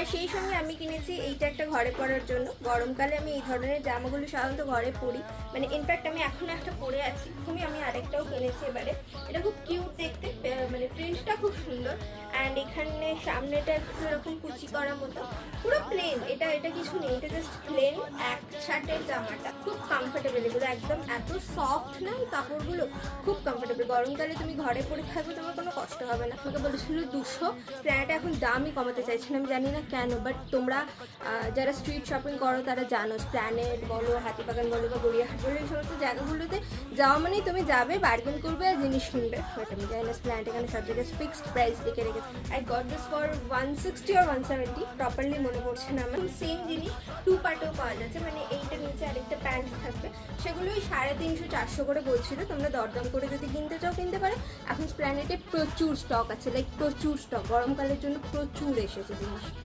আর সেই সঙ্গে আমি কিনেছি এইটা একটা ঘরে পরার জন্য। গরমকালে আমি এই ধরনের জামাগুলো সাধারণত ঘরে পরি, মানে ইনফ্যাক্ট আমি এখনো একটা পরে আছি। আমি আরেকটাও কিনেছি এবারে। এটা খুব কিউট দেখতে, মানে প্রিন্টটা খুব সুন্দর। অ্যান্ড এখানে সামনেটা একটু এরকম কুচি করার মতো, পুরো প্লেন। এটা কিছু নেই, এটা জাস্ট প্লেন এক শার্টের জামাটা। খুব কমফোর্টেবল, এগুলো একদম এত সফট না এই কাপড়গুলো, খুব কমফোর্টেবল। গরমকালে তুমি ঘরে পরে থাকবে, তোমার কোনো কষ্ট হবে না। তোকে বলেছিল 200, প্ল্যানেটে এখন দামই কমাতে চাইছে না, আমি জানি না কেন। বাট তোমরা যারা স্ট্রিট শপিং করো তারা জানো, প্ল্যানেট বলো, হাতিবাগান বলো বা গড়িয়াহাট বলো, এই সমস্ত জায়গাগুলোতে যাওয়া মানেই তুমি যাবে, বার্গেন করবে আর জিনিস কিনবে। বাট আমি জানি না প্ল্যানেট এখানে সব জায়গায় ফিক্সড প্রাইস লিখে রেখেছে। I got this for 160 or 170, properly মনে পড়ছে না আমার। সেম জিনিস 2 পার্টেও পাওয়া যাচ্ছে, মানে এইটার নিচে আরেকটা প্যান্ট থাকবে। সেগুলোই 350-400 করে বলছিল। তোমরা দরদাম করে যদি কিনতে চাও কিনতে পারো। এখন প্ল্যানেটে প্রচুর স্টক আছে, লাইক প্রচুর স্টক, গরমকালের জন্য প্রচুর এসেছে জিনিস।